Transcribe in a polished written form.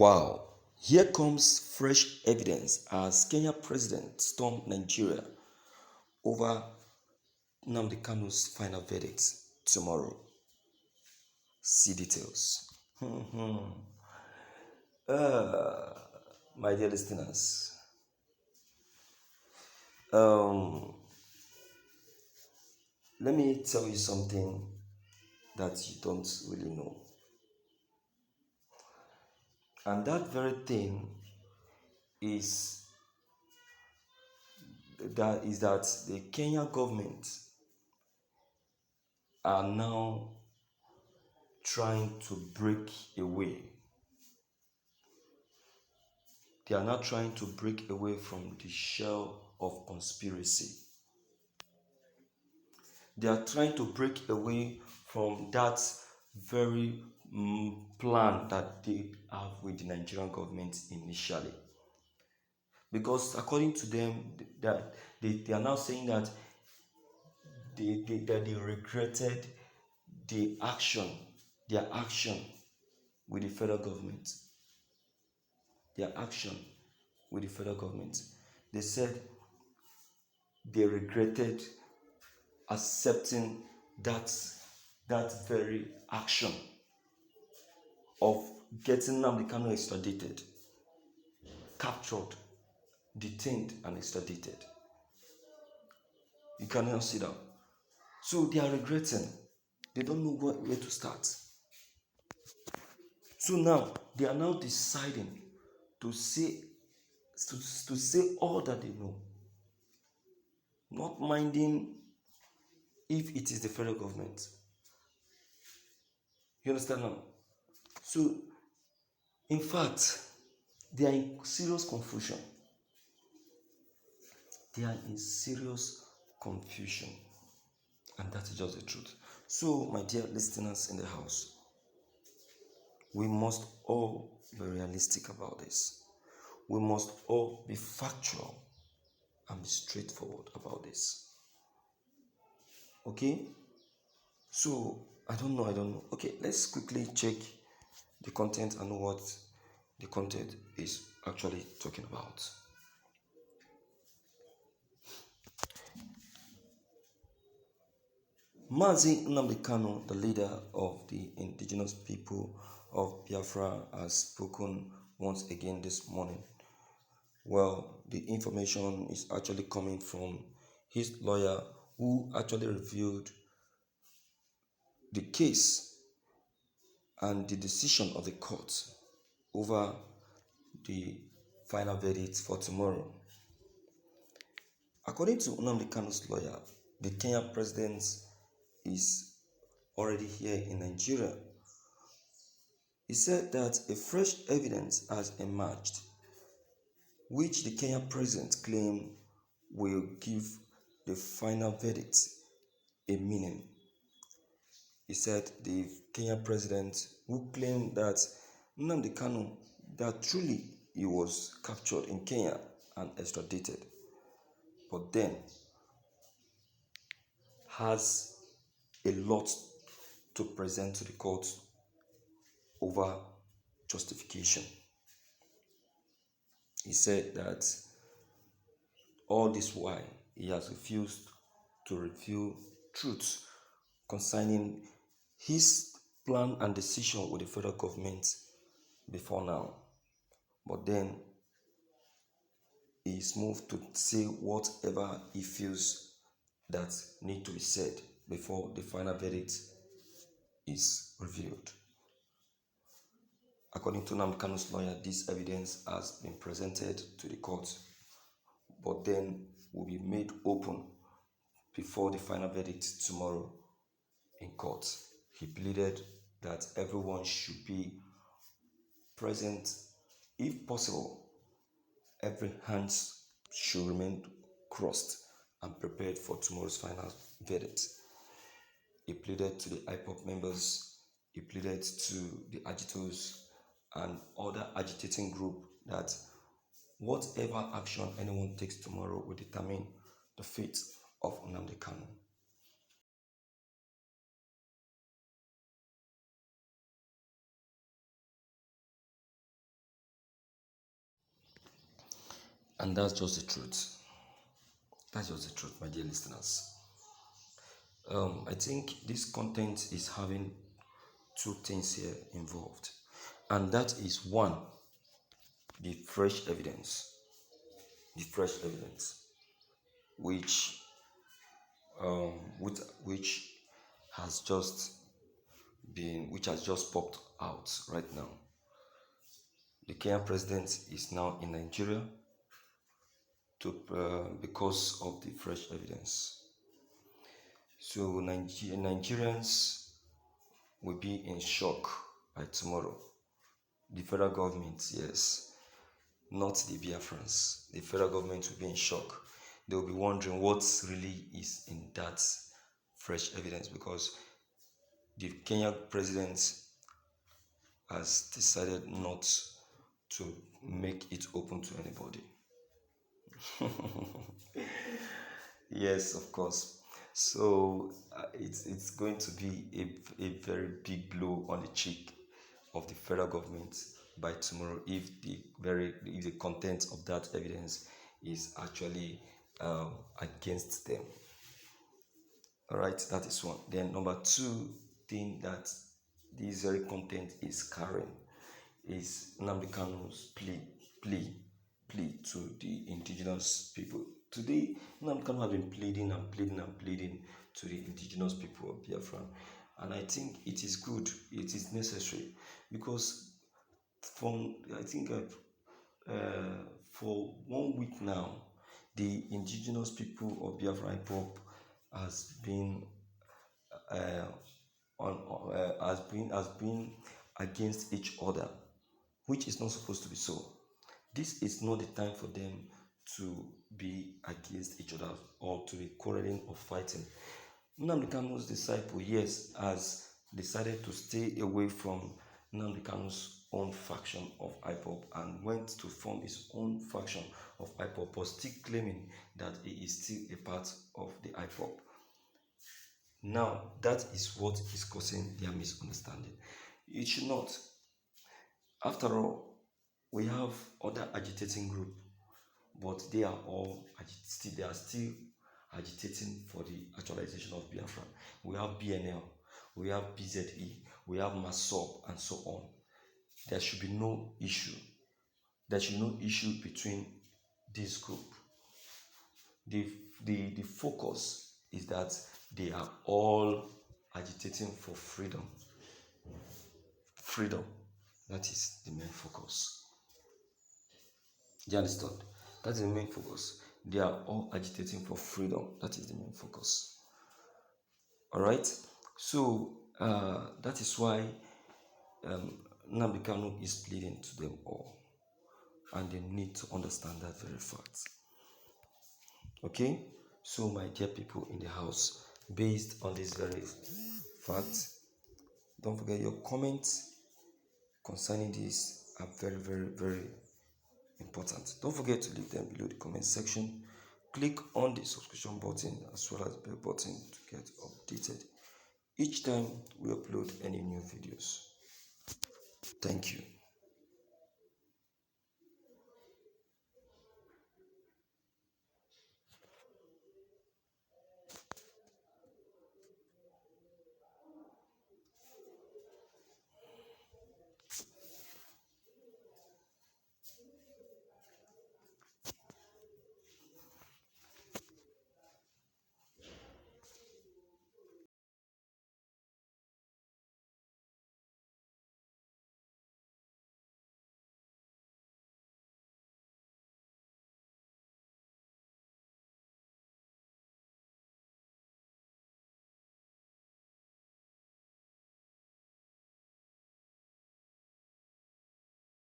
Wow, here comes fresh evidence as Kenya president stormed Nigeria over Nnamdi Kanu's final verdict tomorrow. See details. uh, my dear listeners, let me tell you something that you don't really know. And that very thing is that the Kenya government are now trying to break away. They are now trying to break away from the shell of conspiracy. They are trying to break away from that very plan that they have with the Nigerian government initially. Because according to them, that they are now saying that they regretted their action with the federal government. Their action with the federal government. They said they regretted accepting that very action of getting Nnamdi Kanu extradited, captured, detained, and extradited. You can now sit down. So they are regretting. They don't know where to start. So now they are now deciding to say all that they know, not minding if it is the federal government. You understand now? So, in fact, they are in serious confusion. They are in serious confusion. And that is just the truth. So, my dear listeners in the house, we must all be realistic about this. We must all be factual and be straightforward about this. Okay? So, I don't know. Okay, let's quickly check the content and know what the content is actually talking about. Mazi Nnamdi Kanu, the leader of the indigenous people of Biafra, has spoken once again this morning. Well, the information is actually coming from his lawyer, who actually reviewed the case and the decision of the court over the final verdict for tomorrow. According to Nnamdi Kanu's lawyer, the Kenyan president is already here in Nigeria. He said that a fresh evidence has emerged, which the Kenyan president claimed will give the final verdict a meaning. He said the Kenyan president, who claimed that Nnamdi Kanu, that truly he was captured in Kenya and extradited, but then has a lot to present to the court over justification. He said that all this while he has refused to reveal truths concerning his plan and decision with the federal government before now. But then he is moved to say whatever he feels that need to be said before the final verdict is revealed. According to Nnamdi Kanu's lawyer, this evidence has been presented to the court, but then will be made open before the final verdict tomorrow in court. He pleaded that everyone should be present. If possible, every hand should remain crossed and prepared for tomorrow's final verdict. He pleaded to the IPOP members, he pleaded to the agitators and other agitating group that whatever action anyone takes tomorrow will determine the fate of Nnamdi Kanu. And that's just the truth. That's just the truth, my dear listeners. I think this content is having two things here involved, and that is one, the fresh evidence, which which has just popped out right now. The Kenyan president is now in Nigeria because of the fresh evidence. So Nigerians will be in shock by tomorrow. The federal government, yes, not the Biafrans. The federal government will be in shock. They will be wondering what really is in that fresh evidence, because the Kenyan president has decided not to make it open to anybody. Yes, of course. So it's going to be a very big blow on the cheek of the federal government by tomorrow if the content of that evidence is actually against them. All right, that is one. Then number two thing that this very content is carrying is Nnamdi Kanu's plea to the indigenous people. Today, Nnamdi Kanu has been pleading to the indigenous people of Biafra, and I think it is good, it is necessary, because for 1 week now, the indigenous people of Biafra IPOB has been against each other, which is not supposed to be so. This is not the time for them to be against each other or to be quarreling or fighting. Nnamdi Kanu's disciple, yes, has decided to stay away from Nnamdi Kanu's own faction of IPOB and went to form his own faction of IPOB, but still claiming that he is still a part of the IPOB. Now, that is what is causing their misunderstanding. It should not. After all, we have other agitating groups, but they are still agitating for the actualization of Biafra. We have BNL, we have BZE, we have MASOB, and so on. There should be no issue. There should be no issue between this group. The focus is that they are all agitating for freedom. Freedom. That is the main focus. Do you understand? That's the main focus. They are all agitating for freedom. That is the main focus. All right. So that is why Nnamdi Kanu is pleading to them all, and they need to understand that very fact. Okay. So, my dear people in the house, based on this very fact, don't forget your comments concerning this are very, very, very important. Don't forget to leave them below the comment section. Click on the subscription button as well as the bell button to get updated each time we upload any new videos. Thank you.